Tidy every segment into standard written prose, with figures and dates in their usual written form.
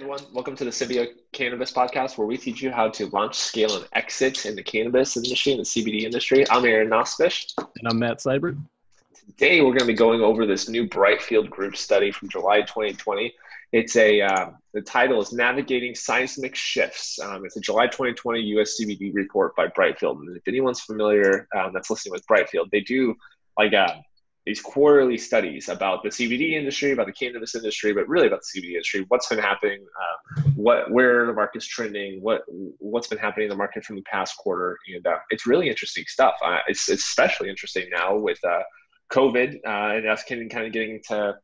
everyone. Welcome to the Symbio Cannabis podcast, where we teach you how to launch, scale, and exit in the cannabis industry and the CBD industry. I'm Aaron Nospish. And I'm Matt Seibert. Today, we're going to be going over this new Brightfield Group study from July 2020. It's the title is Navigating Seismic Shifts. It's a July 2020 US CBD report by Brightfield. And if anyone's familiar that's listening with Brightfield, they do these quarterly studies about the CBD industry, about the cannabis industry, but really about the CBD industry. What's been happening, where the market's trending, what's been happening in the market from the past quarter, and it's really interesting stuff. It's especially interesting now with COVID and us kind of getting to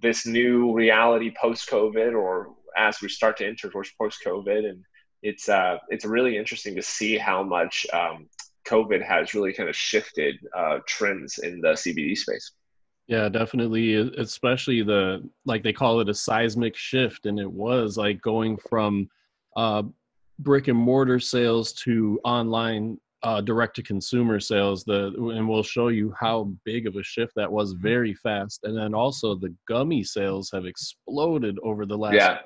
this new reality post-COVID, or as we start to enter towards post-COVID, and it's really interesting to see how much COVID has really kind of shifted trends in the CBD space. Yeah, definitely. Especially they call it a seismic shift. And it was like going from brick and mortar sales to online direct to consumer sales. And we'll show you how big of a shift that was very fast. And then also the gummy sales have exploded over the last year.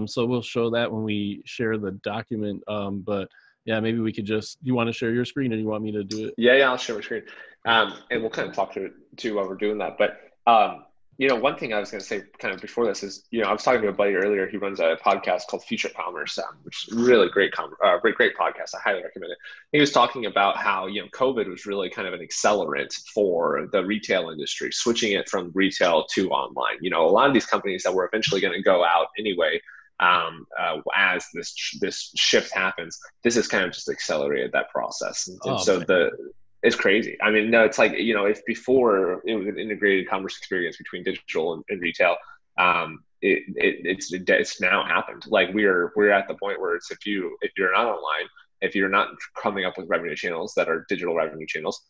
So we'll show that when we share the document. But yeah, maybe we could you want to share your screen, or you want me to do it? Yeah, I'll share my screen. And we'll kind of talk through it too while we're doing that. But, one thing I was going to say kind of before this is, I was talking to a buddy earlier. He runs a podcast called Future Commerce, which is a really great podcast. I highly recommend it. He was talking about how, COVID was really kind of an accelerant for the retail industry, switching it from retail to online. A lot of these companies that were eventually going to go out anyway, as this shift happens, this has kind of just accelerated that process. It's crazy. I mean, no, it's like, if before it was an integrated commerce experience between digital and retail, it's now happened. Like we're at the point where it's if you're not online, if you're not coming up with revenue channels that are digital revenue channels,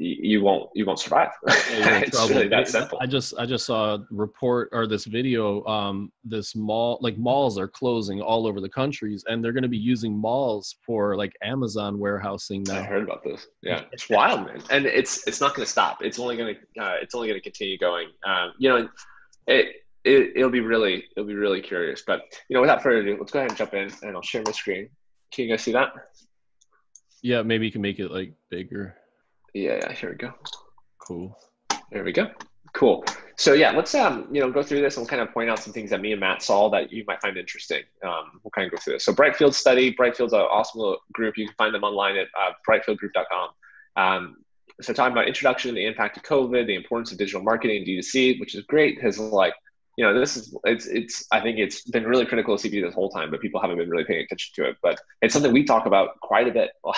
you won't survive. It's really that simple. I just saw a report or this video. Malls are closing all over the countries, and they're going to be using malls for like Amazon warehousing now. I heard about this. Yeah, it's wild, man, and it's not going to stop. It's only going to continue going. It'll be really curious. But without further ado, let's go ahead and jump in, and I'll share my screen. Can you guys see that? Yeah, maybe you can make it like bigger. Yeah, here we go. Cool. There we go. Cool. So yeah, let's go through this and we'll kind of point out some things that me and Matt saw that you might find interesting. We'll kind of go through this. So Brightfield Study, Brightfield's an awesome little group. You can find them online at brightfieldgroup.com. So talking about introduction, the impact of COVID, the importance of digital marketing and D2C, which is great because I think it's been really critical of CBD this whole time, but people haven't been really paying attention to it. But it's something we talk about quite a bit. Oh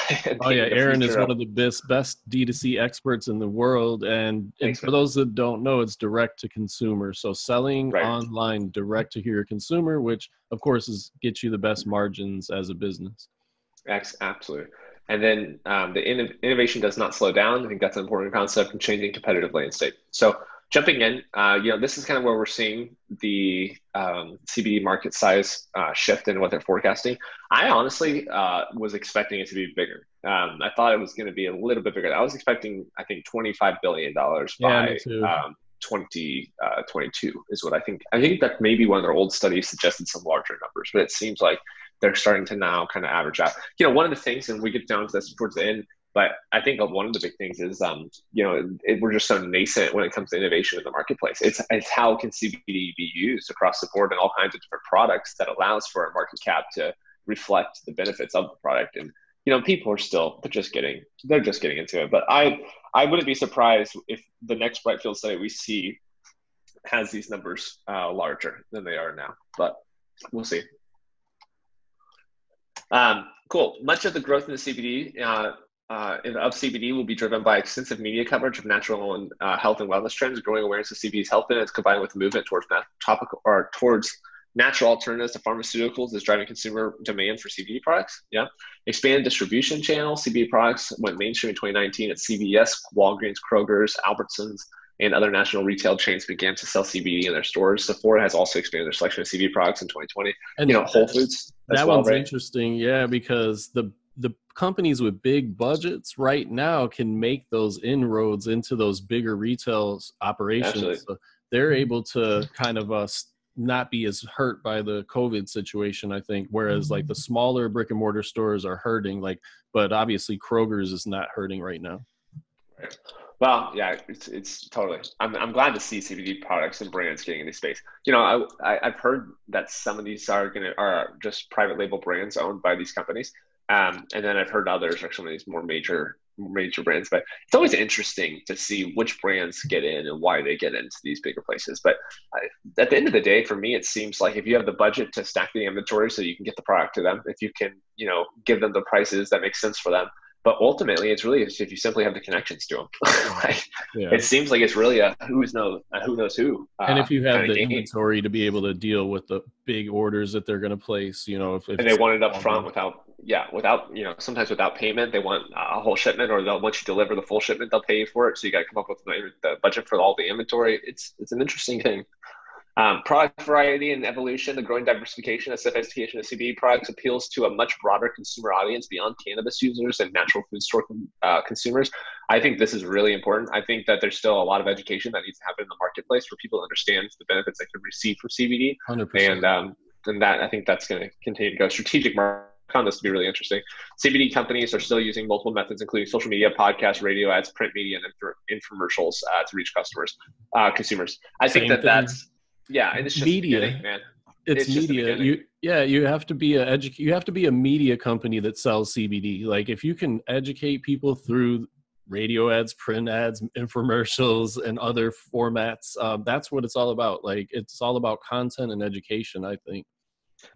yeah, Aaron is one of the best D2C experts in the world. And for those that don't know, it's direct to consumer. So selling online direct to your consumer, which of course gets you the best margins as a business. Absolutely. And then the innovation does not slow down. I think that's an important concept in changing competitive landscape. So jumping in, this is kind of where we're seeing the CBD market size shift in what they're forecasting. I honestly was expecting it to be bigger. I thought it was going to be a little bit bigger. I was expecting, I think, $25 billion by 2022 is what I think. I think that maybe one of their old studies suggested some larger numbers, but it seems like they're starting to now kind of average out. One of the things, and we get down to this towards the end, but I think one of the big things is, we're just so nascent when it comes to innovation in the marketplace. It's how can CBD be used across the board in all kinds of different products that allows for a market cap to reflect the benefits of the product. And, people are they're just getting into it. But I wouldn't be surprised if the next Brightfield study we see has these numbers larger than they are now, but we'll see. Cool. Much of the growth in the CBD of CBD will be driven by extensive media coverage of natural and health and wellness trends. Growing awareness of CBD's health benefits combined with the movement towards natural alternatives to pharmaceuticals is driving consumer demand for CBD products. Yeah. Expanded distribution channel. CBD products went mainstream in 2019 at CVS, Walgreens, Kroger's, Albertsons, and other national retail chains began to sell CBD in their stores. Sephora has also expanded their selection of CBD products in 2020. And Whole Foods as that well, one's right? Interesting. Yeah, because the companies with big budgets right now can make those inroads into those bigger retail operations. Absolutely. So they're able to kind of not be as hurt by the COVID situation, I think. Whereas like the smaller brick and mortar stores are hurting, like, but obviously Kroger's is not hurting right now. Right. Well, yeah, it's totally. I'm glad to see CBD products and brands getting into space. You know, I've heard that some of these are just private label brands owned by these companies, and then I've heard others are some of these more major brands. But it's always interesting to see which brands get in and why they get into these bigger places. But at the end of the day, for me, it seems like if you have the budget to stack the inventory so you can get the product to them, if you can, you know, give them the prices that make sense for them. But ultimately, it's really if you simply have the connections to them. Like, it seems like it's really a who knows who. And if you have the inventory to be able to deal with the big orders that they're going to place, you know, if and they want it up front without, you know, sometimes without payment, they want a whole shipment, or they'll once you deliver the full shipment, they'll pay you for it. So you got to come up with the budget for all the inventory. It's an interesting thing. Product variety and evolution, the growing diversification and sophistication of CBD products appeals to a much broader consumer audience beyond cannabis users and natural food store consumers. I think this is really important. I think that there's still a lot of education that needs to happen in the marketplace for people to understand the benefits they can receive from CBD. 100%. And that I think that's going to continue to go. Strategic market. I found this to be really interesting. CBD companies are still using multiple methods, including social media, podcasts, radio ads, print media, and infomercials to reach consumers. I think that's. Yeah, and it's just media, man. It's media. You have to be you have to be a media company that sells CBD. Like if you can educate people through radio ads, print ads, infomercials, and other formats, that's what it's all about. Like it's all about content and education, I think.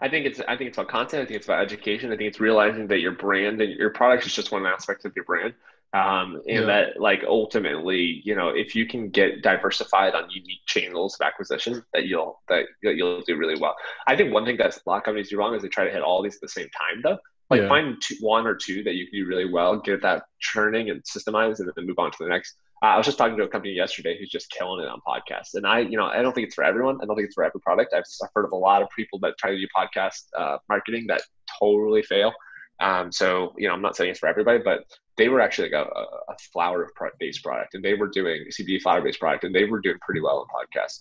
I think it's about content. I think it's about education. I think it's realizing that your brand and your product is just one aspect of your brand. That like ultimately, you know, if you can get diversified on unique channels of acquisition, that you'll do really well. I think one thing that a lot of companies do wrong is they try to hit all these at the same time, though. Like find one or two that you can do really well, get that churning and systemized, and then move on to the next. I was just talking to a company yesterday who's just killing it on podcasts, and I don't think it's for everyone. I don't think it's for every product. I've heard of a lot of people that try to do podcast marketing that totally fail. So, you know, I'm not saying it's for everybody, but they were actually like a flower-based product, and they were doing CBD flower-based product, and they were doing pretty well in podcasts.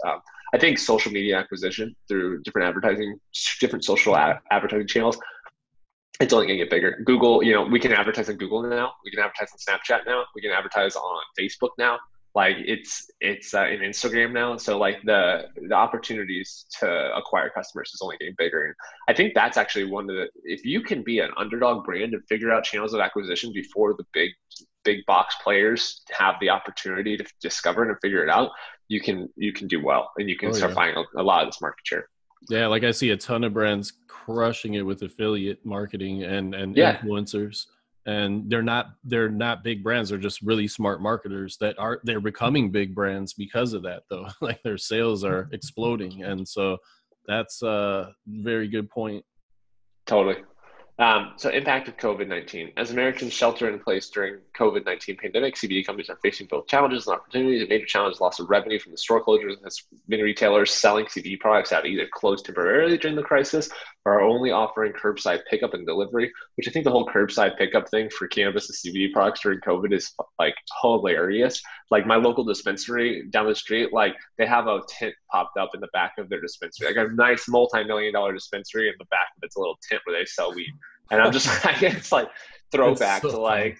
I think social media acquisition through different social advertising channels, it's only going to get bigger. Google, you know, we can advertise on Google now. We can advertise on Snapchat now. We can advertise on Facebook now. Like it's in Instagram now. So like the opportunities to acquire customers is only getting bigger. And I think that's actually if you can be an underdog brand and figure out channels of acquisition before the big box players have the opportunity to discover it and figure it out, you can do well, and you can start finding a lot of this market share. Yeah, like I see a ton of brands crushing it with affiliate marketing and influencers. And they're not big brands. They're just really smart marketers they're becoming big brands because of that, though. Like their sales are exploding. And so that's a very good point. Totally. So impact of COVID-19. As Americans shelter in place during COVID-19 pandemic, CBD companies are facing both challenges and opportunities. A major challenge is loss of revenue from the store closures, as many retailers selling CBD products have either closed temporarily during the crisis or are only offering curbside pickup and delivery, which I think the whole curbside pickup thing for cannabis and CBD products during COVID is like hilarious. Like my local dispensary down the street, like they have a tent popped up in the back of their dispensary, like a nice multi-million-dollar dispensary. In the back of it's a little tent where they sell weed. And I'm just like, it's like throwback to like,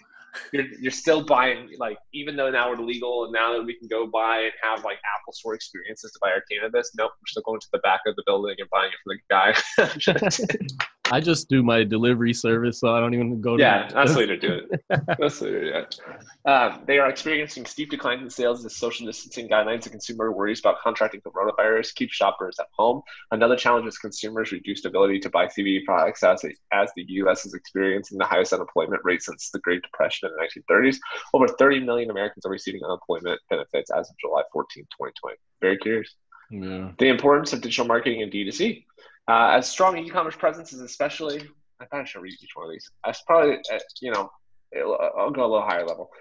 you're still buying, like, even though now we're legal and now that we can go buy and have like Apple Store experiences to buy our cannabis, nope, we're still going to the back of the building and buying it from the guy. I just do my delivery service, so I don't even go to. Yeah, that's the way to do it. That's the way to do it. They are experiencing steep declines in sales as social distancing guidelines and consumer worries about contracting coronavirus keep shoppers at home. Another challenge is consumers' reduced ability to buy CBD products as the U.S. is experiencing the highest unemployment rate since the Great Depression in the 1930s. Over 30 million Americans are receiving unemployment benefits as of July 14, 2020. Very curious. Yeah. The importance of digital marketing and D2C. As strong e-commerce presence is especially, I thought I should read each one of these. That's probably, I'll go a little higher level.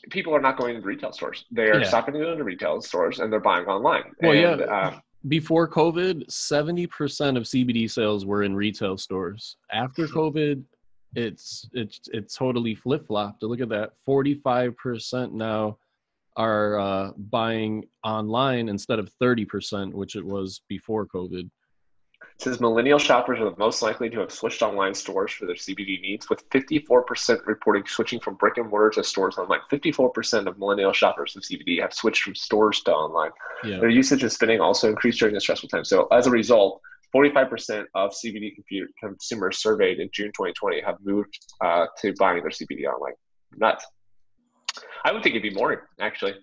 People are not going into retail stores. They are stopping to go into retail stores and they're buying online. Well, before COVID, 70% of CBD sales were in retail stores. After COVID, it's totally flip-flopped. Look at that, 45% now are buying online instead of 30%, which it was before COVID. It says millennial shoppers are the most likely to have switched online stores for their CBD needs, with 54% reporting switching from brick and mortar to stores online. 54% of millennial shoppers of CBD have switched from stores to online. Yeah. Their usage and spending also increased during this stressful time. So as a result, 45% of CBD consumers surveyed in June 2020 have moved to buying their CBD online. Nuts. I would think it'd be more, actually.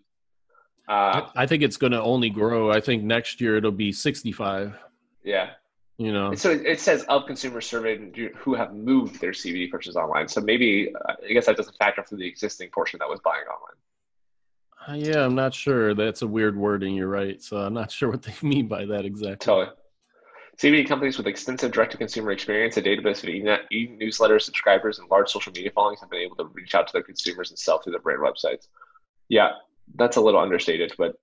I think it's going to only grow. I think next year it'll be 65. Yeah. You know, so it says of consumers surveyed who have moved their CBD purchases online. So maybe, I guess that doesn't factor for the existing portion that was buying online. Yeah, I'm not sure. That's a weird wording. You're right. So I'm not sure what they mean by that exactly. Totally. CBD companies with extensive direct-to-consumer experience, a database of e-newsletter subscribers, and large social media followings have been able to reach out to their consumers and sell through their brand websites. Yeah, that's a little understated, but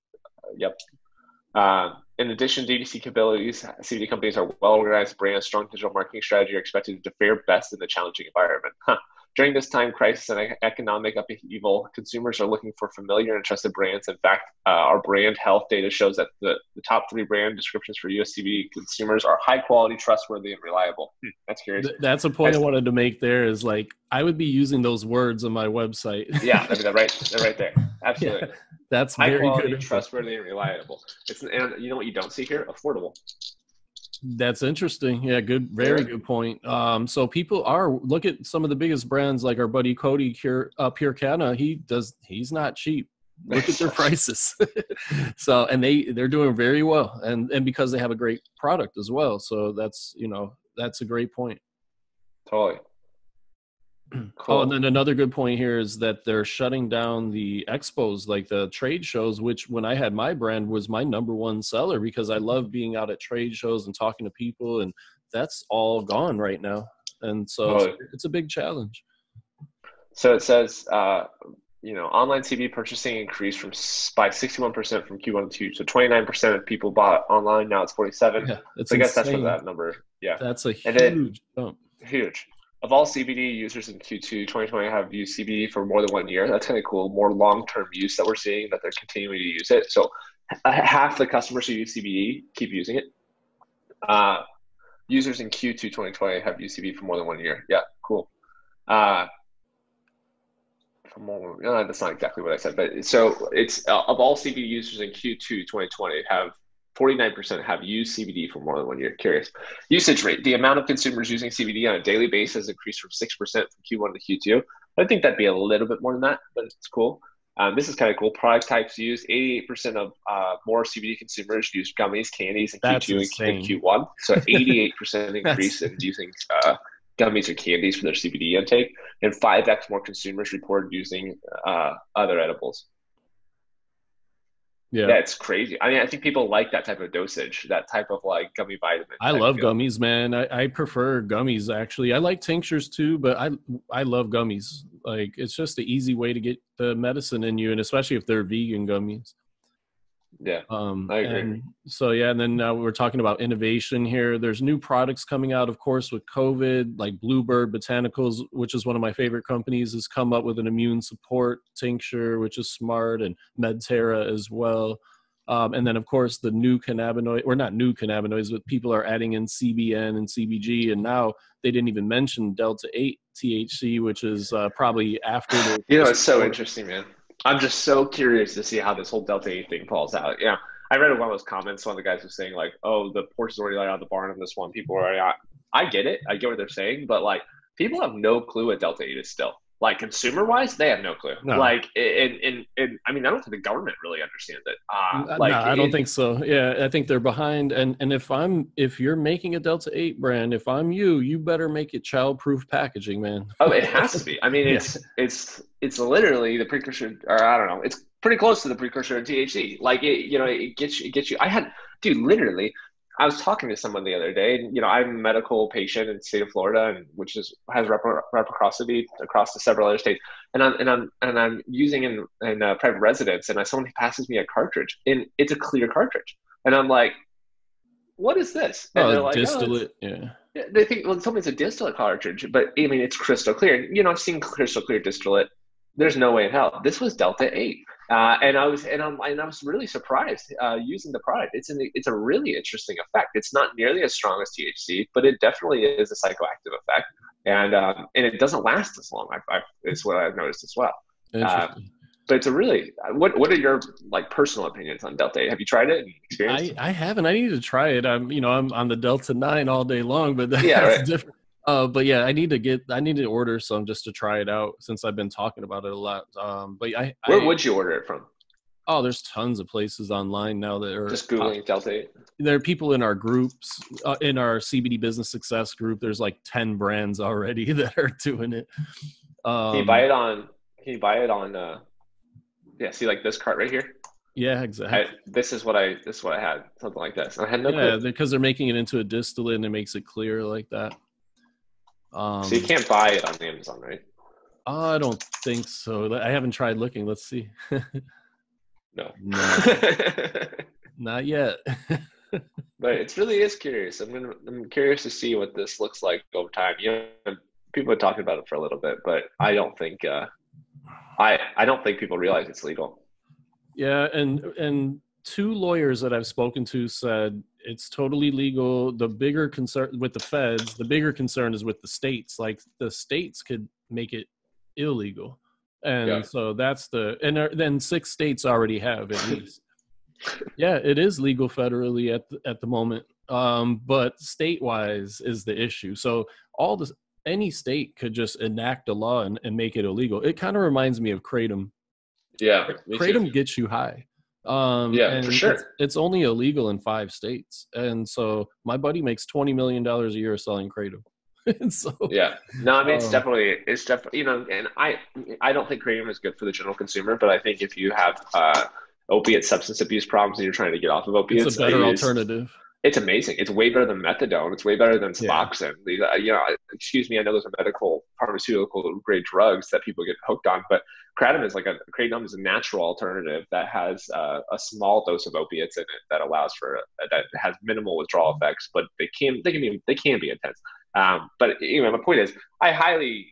yep. In addition to DTC capabilities, CBD companies are well-organized brands, strong digital marketing strategy are expected to fare best in the challenging environment. During this time crisis and economic upheaval, consumers are looking for familiar and trusted brands. In fact, our brand health data shows that the top 3 brand descriptions for US CBD consumers are high quality, trustworthy, and reliable. That's curious. That's a point I wanted to make there is like, I would be using those words on my website. Yeah, I mean, they're right there. Absolutely. Yeah, that's high very quality, good. trustworthy, and reliable. And you know what you don't see here? Affordable. That's interesting. Yeah, good, very good point. So people look at some of the biggest brands like our buddy Cody Pure Canna. He's not cheap. Look at their prices. So, and they're doing very well, and because they have a great product as well. So that's a great point. Totally. Cool. Oh, and then another good point here is that they're shutting down the expos, like the trade shows, which when I had my brand was my #1 seller because I love being out at trade shows and talking to people, and that's all gone right now. And so it's a big challenge. So it says, online CBD purchasing increased by 61% from Q1 to Q2. So 29% of people bought online. Now it's 47%. Yeah, so I guess that's for that number. Yeah. That's a huge jump. Huge. Of all CBD users in Q2 2020 have used CBD for more than 1 year. That's kind of cool. More long-term use that we're seeing, that they're continuing to use it. So half the customers who use CBD keep using it. Users in Q2 2020 have used CBD for more than 1 year. Yeah, cool. That's not exactly what I said, but so it's of all CBD users in Q2 2020 have 49% have used CBD for more than 1 year. Curious. Usage rate. The amount of consumers using CBD on a daily basis increased from 6% from Q1 to Q2. I think that'd be a little bit more than that, but it's cool. This is kind of cool. Product types used. 88% of more CBD consumers use gummies, candies in Q2 and Q1. So 88% increase in using gummies or candies for their CBD intake. And 5x more consumers reported using other edibles. Yeah, it's crazy. I mean, I think people like that type of dosage, that type of like gummy vitamin. I love gummies, man. I prefer gummies, actually. I like tinctures too, but I love gummies. Like, it's just the easy way to get the medicine in you, and especially if they're vegan gummies. Yeah, I agree. And then now we're talking about innovation here. There's new products coming out, of course, with COVID, like Bluebird Botanicals, which is one of my favorite companies, has come up with an immune support tincture, which is smart, and Medterra as well. And then, of course, the new cannabinoid, or not new cannabinoids, but people are adding in CBN and CBG. And now they didn't even mention Delta-8 THC, which is probably after. It's so interesting, man. I'm just so curious to see how this whole Delta-8 thing falls out. Yeah, I read one of those comments. One of the guys was saying like, "Oh, the horse is already out of the barn on this one. People are already out." I get it. I get what they're saying, but like, people have no clue what Delta-8 is still. Like, consumer-wise, they have no clue. No. Like, I mean, I don't think the government really understands it. No, I don't think so. Yeah, I think they're behind. And if you're making a Delta-8 brand, if I'm you better make it child-proof packaging, man. Oh, it has to be. I mean, it's literally the precursor, or I don't know. It's pretty close to the precursor of THC. Like, it gets you. Literally. I was talking to someone the other day, and I'm a medical patient in the state of Florida, and which has reciprocity across to several other states. And I'm using in private residence, and someone passes me a cartridge, and it's a clear cartridge, and I'm like, "What is this?" And they're like, distillate, yeah. They think, well, something's a distillate cartridge, but I mean, it's crystal clear. I've seen crystal clear distillate There's no way in hell. This was Delta 8. And I was really surprised using the product. It's a really interesting effect. It's not nearly as strong as THC, but it definitely is a psychoactive effect, and it doesn't last as long. It's what I've noticed as well. Uh, Interesting. but it's a really what are your like personal opinions on Delta 8? Have you tried it and experienced it? I haven't. I need to try it. I'm on the Delta 9 all day long, but Yeah, that's right. different. But yeah, I need to order some just to try it out since I've been talking about it a lot. But Where would you order it from? oh, there's tons of places online now that are Just Googling Delta 8. there are people in our groups, in our CBD business success group. There's like 10 brands already that are doing it. Can you buy Um, it on? Can you buy it on? Yeah, see like this cart right here. yeah, exactly. This is what I had, something like this. I had no clue. Yeah, because they're making it into a distillate and it makes it clear like that. So you Um, can't buy it on Amazon, right? I don't think so. I haven't tried looking. Let's see. No. No, not yet. But it really is curious. I'm curious to see what this looks like over time. People have talked about it for a little bit, but I don't think people realize it's legal. Yeah, and two lawyers that I've spoken to said it's totally legal. The bigger concern with the feds, the bigger concern is with the states. Like the states could make it illegal, Yeah. and so then 6 states already have at least. Yeah, it is legal federally at the moment, but state-wise is the issue. So any state could just enact a law and make it illegal. It kind of reminds me of kratom. Yeah, me too. Kratom gets you high, Yeah, for and sure. it's only illegal in 5 states. And so my buddy makes $20 million a year selling kratom. And so, Yeah. No, I mean um, it's definitely and I don't think kratom is good for the general consumer, but I think if you have opiate substance abuse problems and you're trying to get off of it's a opiates, better alternative. it's amazing. It's way better than methadone. It's way better than Yeah, Suboxone. Excuse me, I know those are medical pharmaceutical grade drugs that people get hooked on, but kratom is a natural alternative that has a small dose of opiates in it that allows for that has minimal withdrawal effects, but they can be intense. But my point is, I highly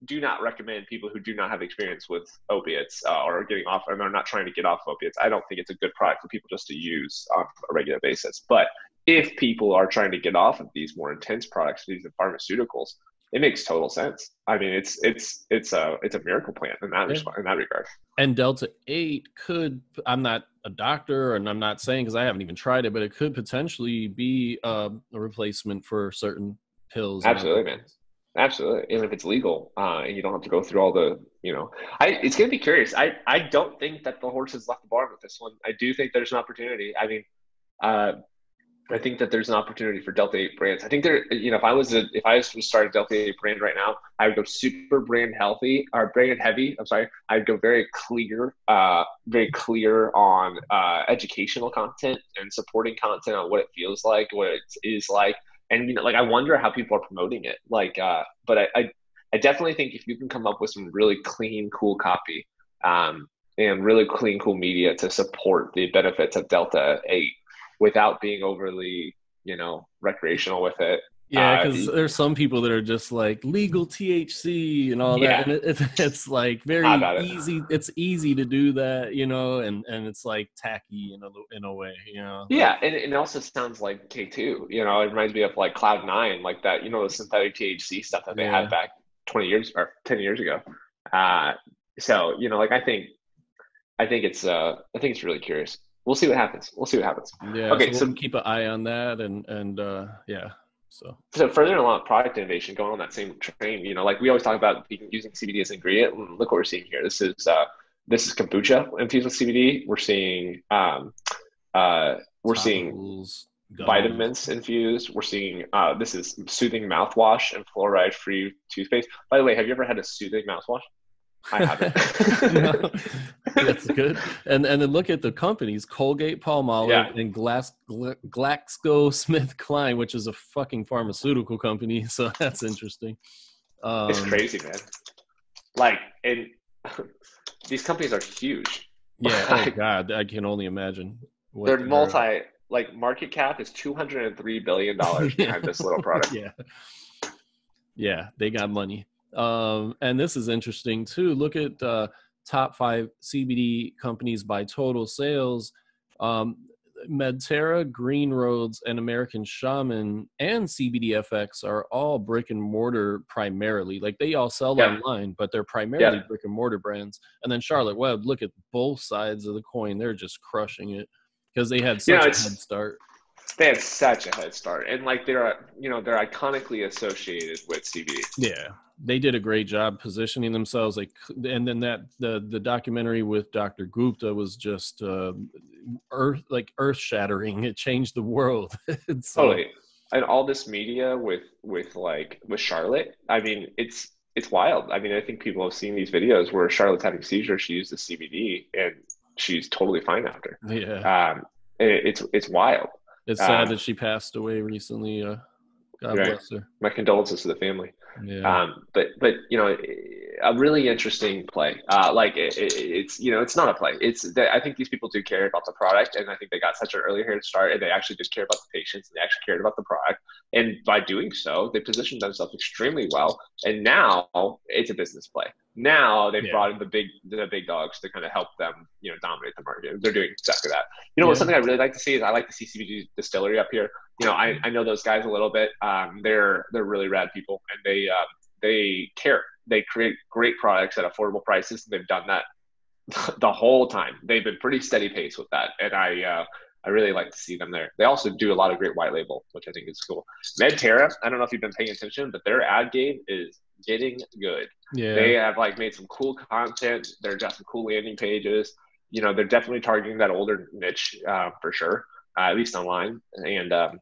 do not recommend people who do not have experience with opiates or getting off and are not trying to get off opiates. I don't think it's a good product for people just to use on a regular basis. But if people are trying to get off of these more intense products, these pharmaceuticals, it makes total sense. I mean, it's a miracle plant in yeah. in that regard. And Delta 8 could, I'm not a doctor and I'm not saying because I haven't even tried it, but it could potentially be a replacement for certain pills and other Absolutely, man. things. Absolutely. Even if it's legal, and you don't have to go through all it's going to be curious. I don't think that the horse has left the barn with this one. I do think there's an opportunity. I mean, uh, I think that there's an opportunity for Delta 8 brands. I think if I was to start a Delta 8 brand right now, I would go super brand healthy or brand heavy. I'm sorry. I'd go very clear on educational content and supporting content on what it feels like, what it is like. And, like, I wonder how people are promoting it. But I definitely think if you can come up with some really clean, cool copy, and really clean, cool media to support the benefits of Delta 8, without being overly, recreational with it. Yeah, because there's some people that are just like legal THC and all that, Yeah, and it's like how very about it? easy. It's easy to do that, and it's like tacky in a way, like Yeah, and it also sounds like K2. It reminds me of like Cloud9, like that. The synthetic THC stuff that they had yeah, back 20 years or 10 years ago. Uh, so like I think it's really curious. We'll see what happens. We'll see what happens. yeah. So Okay, we'll so keep an eye on that, and yeah. So so further along product innovation, going on that same train, like we always talk about using CBD as an ingredient. Look what we're seeing here. This is kombucha infused with CBD. We're seeing topicals, gummies. vitamins infused. We're seeing this is soothing mouthwash and fluoride-free toothpaste. By the way, have you ever had a soothing mouthwash? I haven't. No, that's good. And then look at the companies: Colgate, Yeah, Palmolive, and GlaxoSmithKline, which is a fucking pharmaceutical company. So that's interesting. it's Um, crazy, man. Like, and these companies are huge. yeah. Oh Like, God, I can only imagine what they're they're. market cap is $203 billion behind this little product. Yeah, yeah. They got money. And this is interesting too. Look at top 5 CBD companies by total sales. Medterra, Green Roads, and American Shaman and CBDFX are all brick and mortar primarily. Like they all sell Yeah. online, but they're primarily Yeah. brick and mortar brands. And then Charlotte Webb, look at both sides of the coin. They're just crushing it because they had such a head start. They had such a head start, and like they're iconically associated with CBD. Yeah, they did a great job positioning themselves. Like, and then the documentary with Dr. Gupta was just earth shattering. It changed the world. So, Totally. And all this media with Charlotte, I mean, it's wild. I mean, I think people have seen these videos where Charlotte's having seizures. She used the CBD, and she's totally fine after. Yeah, it's wild. It's sad that she passed away recently. God bless her. My condolences to the family. Yeah. But a really interesting play. It's not a play. I think these people do care about the product, and I think they got such an early head start, and they actually did care about the patients, and they actually cared about the product. And by doing so, they positioned themselves extremely well. And now it's a business play. Now they've brought in the big dogs to kind of help them, dominate the market. They're doing exactly that. Something I really like to see is I like to see CBD Distillery up here. I know those guys a little bit. They're really rad people, and they care. They create great products at affordable prices. And they've done that the whole time. They've been pretty steady pace with that, and I really like to see them there. They also do a lot of great white label, which I think is cool. Medterra, I don't know if you've been paying attention, but their ad game is getting good. Yeah. They have made some cool content. They've got some cool landing pages. They're definitely targeting that older niche for sure. At least online, and I'm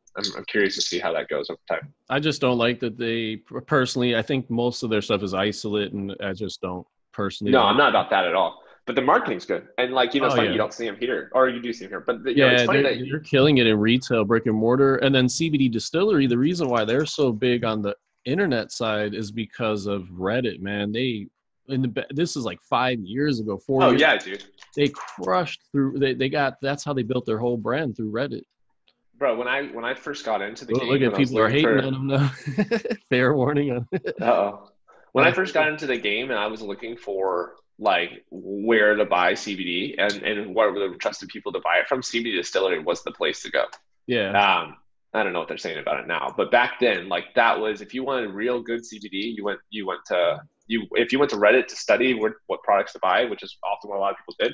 curious to see how that goes over time. I just don't like that they personally. I think most of their stuff is isolate, and I just don't personally. No, I'm not about that at all. But the marketing's good, and it's funny you don't see them here, or you do see them here. But it's funny that you're killing it in retail, brick and mortar, and then CBD Distillery. The reason why they're so big on the internet side is because of Reddit. Man, this is like 5 years ago, 4 years. Oh yeah, dude. They crushed through. That's how they built their whole brand, through Reddit. Bro, when I first got into the game, look at people are hating on them now. Fair warning on. Uh-oh. When I first got into the game, and I was looking for where to buy CBD and what were the trusted people to buy it from, CBD Distillery was the place to go. Yeah. I don't know what they're saying about it now, but back then, that was, if you wanted real good CBD, if you went to Reddit to study what products to buy, which is often what a lot of people did,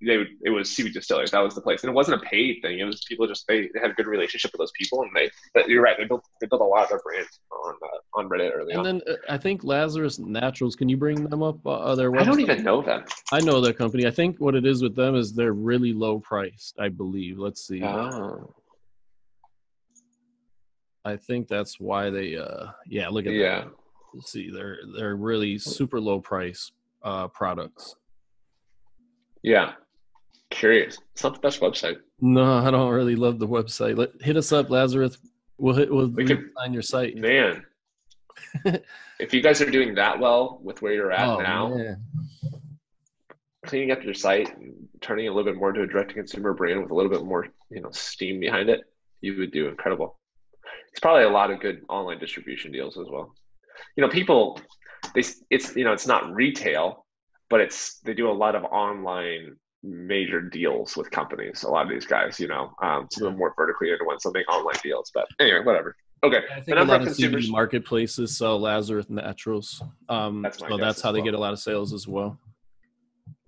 it was CBD Distillery. That was the place, and it wasn't a paid thing. It was people they had a good relationship with those people, and you're right, they built a lot of their brand on Reddit early on. And then I think Lazarus Naturals. Can you bring them up? Their website? I don't even know them. I know their company. I think what it is with them is they're really low priced, I believe. Let's see. Oh. I think that's why they. Look at that. Let's see, they're really super low price products. Yeah. Curious. It's not the best website. No, I don't really love the website. Hit us up, Lazarus. We'll on your site. Man. If you guys are doing that well with where you're at now, man. Cleaning up your site and turning it a little bit more to a direct-to-consumer brand with a little bit more, steam behind it, you would do incredible. It's probably a lot of good online distribution deals as well. People, it's not retail, but they do a lot of online major deals with companies. A lot of these guys, some of them more vertically into one, some big online deals. But anyway, whatever. Okay. I think a lot of CBD marketplaces sell Lazarus Naturals. That's how they get a lot of sales as well.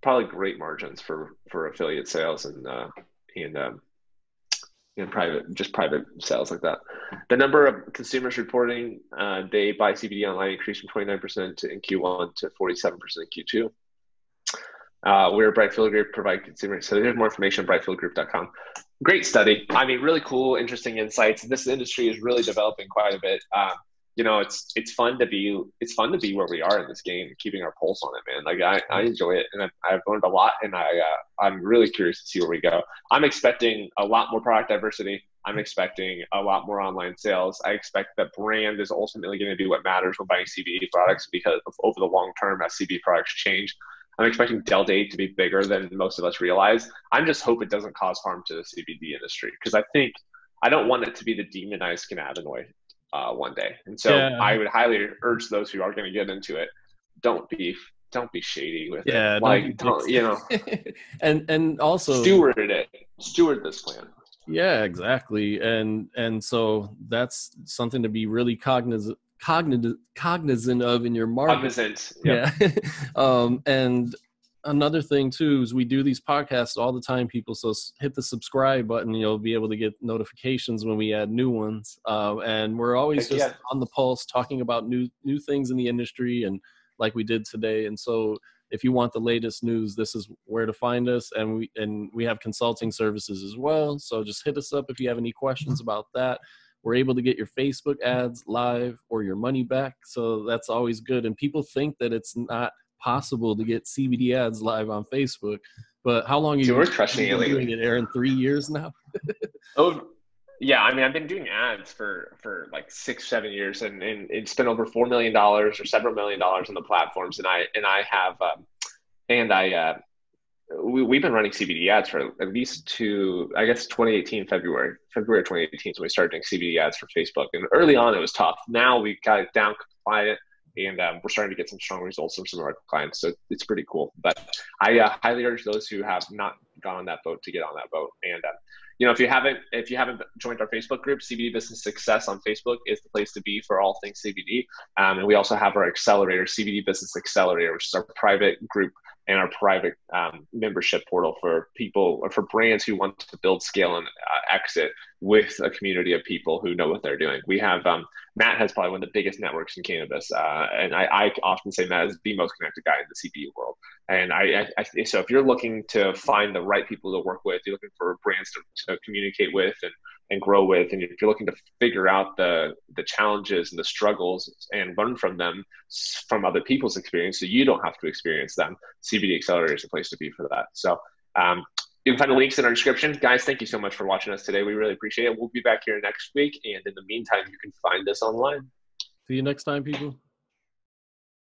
Probably great margins for affiliate sales and private sales like that. The number of consumers reporting they buy CBD online increased from 29% in Q1 to 47% in Q2. We're Brightfield Group, provide consumers. So there's more information on brightfieldgroup.com. Great study. I mean, really cool, interesting insights. This industry is really developing quite a bit. It's fun to be where we are in this game, keeping our pulse on it, man. I enjoy it, and I've learned a lot, and I'm really curious to see where we go. I'm expecting a lot more product diversity. I'm expecting a lot more online sales. I expect that brand is ultimately going to be what matters when buying CBD products, because over the long term, as CBD products change, I'm expecting Delta 8 to be bigger than most of us realize. I just hope it doesn't cause harm to the CBD industry, because I don't want it to be the demonized cannabinoid. one day. And so Yeah. I would highly urge those who are going to get into it, don't be shady with it. Yeah, don't be Like, don't, dicks. you know, And also, steward this plan. yeah, exactly. And so that's something to be really cognizant of in your market. Cognizant. Yep. Yeah. And another thing too is we do these podcasts all the time, people. So hit the subscribe button. You'll be able to get notifications when we add new ones. And we're always Heck just yeah. on the pulse, talking about new things in the industry, and like we did today. And so if you want the latest news, this is where to find us. And we have consulting services as well. So just hit us up if you have any questions about that. We're able to get your Facebook ads live or your money back. So that's always good. And people think that it's not possible to get CBD ads live on Facebook. But how long have So you we're crushing it been doing lately. it, Aaron? 3 years now? Oh, yeah. I mean, I've been doing ads for like 6, 7 years, and it's been over $4 million or several $1 million on the platforms. And I have and I we've been running CBD ads for at least I guess 2018, February 2018, so we started doing CBD ads for Facebook. And early on, it was tough. Now we got it down compliant, and we're starting to get some strong results from some of our clients. So it's pretty cool. But I highly urge those who have not gone on that boat to get on that boat. And if you haven't joined our Facebook group, CBD Business Success on Facebook is the place to be for all things CBD. And we also have our accelerator, CBD Business Accelerator, which is our private group and our private membership portal for people or for brands who want to build, scale, and exit with a community of people who know what they're doing. We have Matt has probably one of the biggest networks in cannabis, and I often say Matt is the most connected guy in the CBD world. And so if you're looking to find the right people to work with, you're looking for brands to communicate with and grow with, and if you're looking to figure out the challenges and the struggles and learn from them, from other people's experience, so you don't have to experience them, CBD Accelerator is the place to be for that. So you can find the links in our description. Guys, thank you so much for watching us today. We really appreciate it. We'll be back here next week, and in the meantime, you can find us online. See you next time, people.